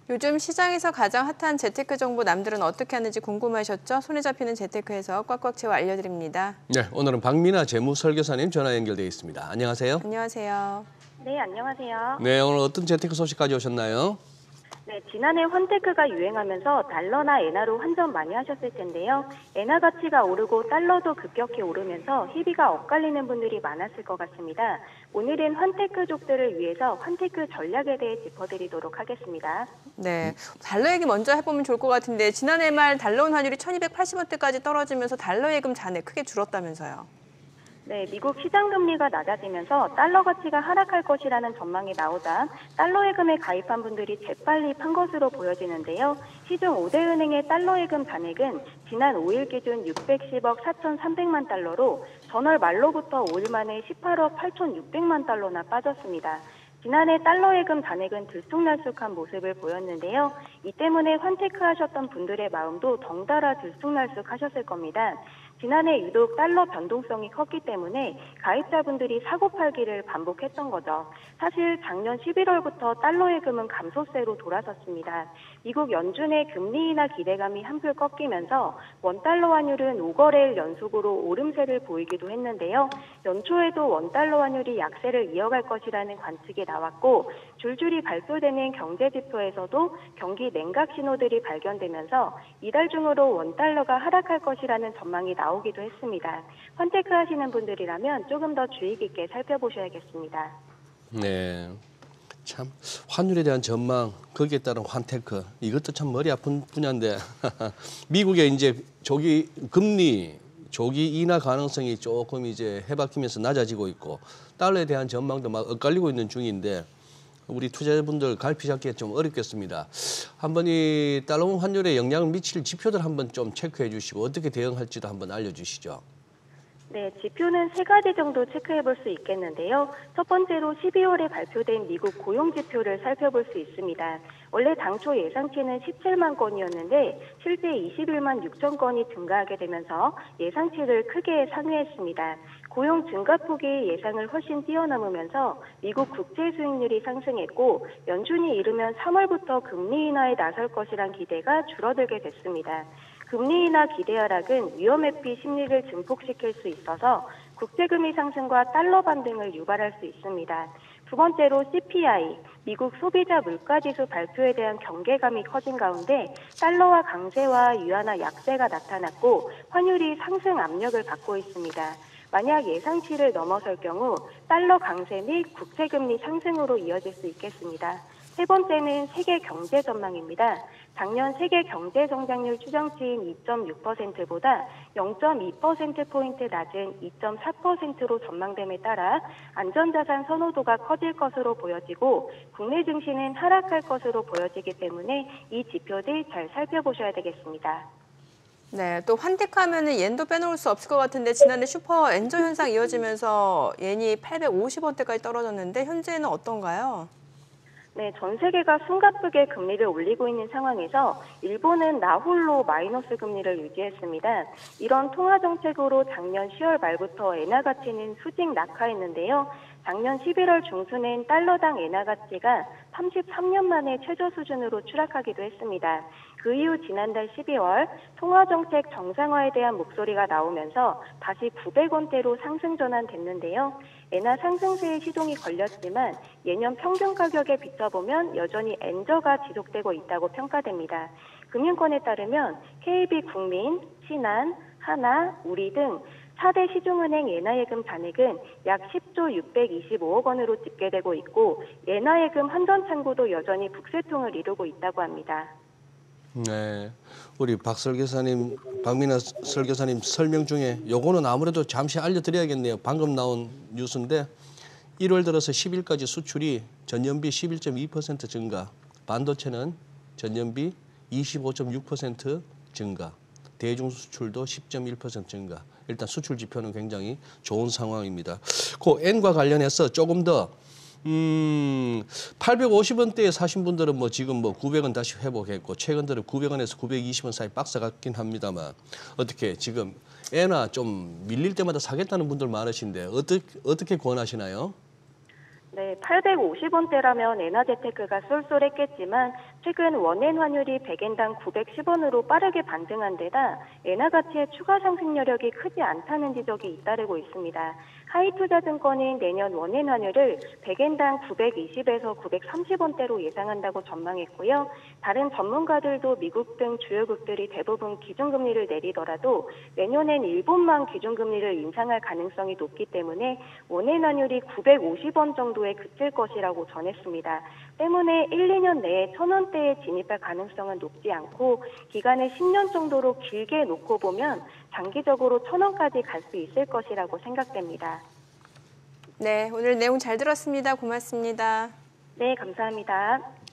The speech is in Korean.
요즘 시장에서 가장 핫한 재테크 정보 남들은 어떻게 하는지 궁금하셨죠? 손에 잡히는 재테크에서 꽉꽉 채워 알려드립니다. 네, 오늘은 박미나 재무설계사님 전화 연결되어 있습니다. 안녕하세요. 안녕하세요. 네, 안녕하세요. 네, 오늘 어떤 재테크 소식 가져오셨나요? 네, 지난해 환테크가 유행하면서 달러나 엔화로 환전 많이 하셨을 텐데요. 엔화 가치가 오르고 달러도 급격히 오르면서 희비가 엇갈리는 분들이 많았을 것 같습니다. 오늘은 환테크족들을 위해서 환테크 전략에 대해 짚어드리도록 하겠습니다. 네, 달러 얘기 먼저 해보면 좋을 것 같은데 지난해 말 달러원 환율이 1280원대까지 떨어지면서 달러 예금 잔액 크게 줄었다면서요. 네, 미국 시장 금리가 낮아지면서 달러 가치가 하락할 것이라는 전망이 나오자 달러 예금에 가입한 분들이 재빨리 판 것으로 보여지는데요. 시중 5대 은행의 달러 예금 잔액은 지난 5일 기준 610억 4,300만 달러로 전월 말로부터 5일 만에 18억 8,600만 달러나 빠졌습니다. 지난해 달러 예금 잔액은 들쑥날쑥한 모습을 보였는데요. 이 때문에 환테크 하셨던 분들의 마음도 덩달아 들쑥날쑥하셨을 겁니다. 지난해 유독 달러 변동성이 컸기 때문에 가입자분들이 사고팔기를 반복했던 거죠. 사실 작년 11월부터 달러 예금은 감소세로 돌아섰습니다. 미국 연준의 금리 인하 기대감이 한풀 꺾이면서 원달러 환율은 5거래일 연속으로 오름세를 보이기도 했는데요. 연초에도 원달러 환율이 약세를 이어갈 것이라는 관측이 나왔고 줄줄이 발표되는 경제지표에서도 경기 냉각 신호들이 발견되면서 이달 중으로 원달러가 하락할 것이라는 전망이 나오기도 했습니다. 환테크 하시는 분들이라면 조금 더 주의 깊게 살펴보셔야겠습니다. 네, 참 환율에 대한 전망, 거기에 따른 환테크, 이것도 참 머리 아픈 분야인데 미국의 이제 금리 조기 인하 가능성이 조금 이제 해박히면서 낮아지고 있고 달러에 대한 전망도 막 엇갈리고 있는 중인데 우리 투자자분들 갈피 잡기가 좀 어렵겠습니다. 한번 이 달러 환율에 영향을 미칠 지표들 한번 좀 체크해 주시고 어떻게 대응할지도 한번 알려주시죠. 네, 지표는 3가지 정도 체크해 볼 수 있겠는데요. 첫 번째로 12월에 발표된 미국 고용 지표를 살펴볼 수 있습니다. 원래 당초 예상치는 17만 건이었는데 실제 21만 6천 건이 증가하게 되면서 예상치를 크게 상회했습니다. 고용 증가폭이 예상을 훨씬 뛰어넘으면서 미국 국채 수익률이 상승했고 연준이 이르면 3월부터 금리 인하에 나설 것이란 기대가 줄어들게 됐습니다. 금리 인하 기대 하락은 위험회피 심리를 증폭시킬 수 있어서 국제금리 상승과 달러 반등을 유발할 수 있습니다. 두 번째로 CPI, 미국 소비자 물가지수 발표에 대한 경계감이 커진 가운데 달러와 강세와 위안화 약세가 나타났고 환율이 상승 압력을 받고 있습니다. 만약 예상치를 넘어설 경우 달러 강세 및 국제금리 상승으로 이어질 수 있겠습니다. 세 번째는 세계 경제 전망입니다. 작년 세계 경제 성장률 추정치인 2.6%보다 0.2%포인트 낮은 2.4%로 전망됨에 따라 안전자산 선호도가 커질 것으로 보여지고 국내 증시는 하락할 것으로 보여지기 때문에 이 지표들 잘 살펴보셔야 되겠습니다. 네, 또 환테크 하면은 엔도 빼놓을 수 없을 것 같은데 지난해 슈퍼 엔저 현상 이어지면서 엔이 850원대까지 떨어졌는데 현재는 어떤가요? 네, 전 세계가 숨가쁘게 금리를 올리고 있는 상황에서 일본은 나홀로 마이너스 금리를 유지했습니다. 이런 통화 정책으로 작년 10월 말부터 엔화 가치는 수직 낙하했는데요. 작년 11월 중순엔 달러당 엔화 가치가 33년 만에 최저 수준으로 추락하기도 했습니다. 그 이후 지난달 12월 통화정책 정상화에 대한 목소리가 나오면서 다시 900원대로 상승 전환됐는데요. 엔화 상승세에 시동이 걸렸지만 예년 평균 가격에 비춰보면 여전히 엔저가 지속되고 있다고 평가됩니다. 금융권에 따르면 KB국민, 신한, 하나, 우리 등 4대 시중은행 엔화예금 잔액은 약 10조 625억 원으로 집계되고 있고 엔화예금 환전 창구도 여전히 북새통을 이루고 있다고 합니다. 네, 우리 박미나 설계사님 설명 중에 요거는 아무래도 잠시 알려드려야겠네요. 방금 나온 뉴스인데 1월 들어서 10일까지 수출이 전년비 11.2% 증가, 반도체는 전년비 25.6% 증가, 대중 수출도 10.1% 증가. 일단 수출 지표는 굉장히 좋은 상황입니다. 그 N과 관련해서 조금 더 850원대에 사신 분들은 뭐 지금 뭐 900원 다시 회복했고 최근 들어 900원에서 920원 사이 박스 같긴 합니다만 어떻게 지금 엔화 좀 밀릴 때마다 사겠다는 분들 많으신데 어떻게 권하시나요? 네, 850원대라면 엔화 재테크가 쏠쏠했겠지만 최근 원엔 환율이 100엔당 910원으로 빠르게 반등한 데다 엔화 가치의 추가 상승 여력이 크지 않다는 지적이 잇따르고 있습니다. 하이투자증권은 내년 원엔 환율을 100엔당 920에서 930원대로 예상한다고 전망했고요. 다른 전문가들도 미국 등 주요국들이 대부분 기준금리를 내리더라도 내년엔 일본만 기준금리를 인상할 가능성이 높기 때문에 원엔 환율이 950원 정도에 그칠 것이라고 전했습니다. 때문에 1, 2년 내에 1,000원대에 진입할 가능성은 높지 않고 기간을 10년 정도로 길게 놓고 보면 장기적으로 1,000원까지 갈 수 있을 것이라고 생각됩니다. 네, 오늘 내용 잘 들었습니다. 고맙습니다. 네, 감사합니다.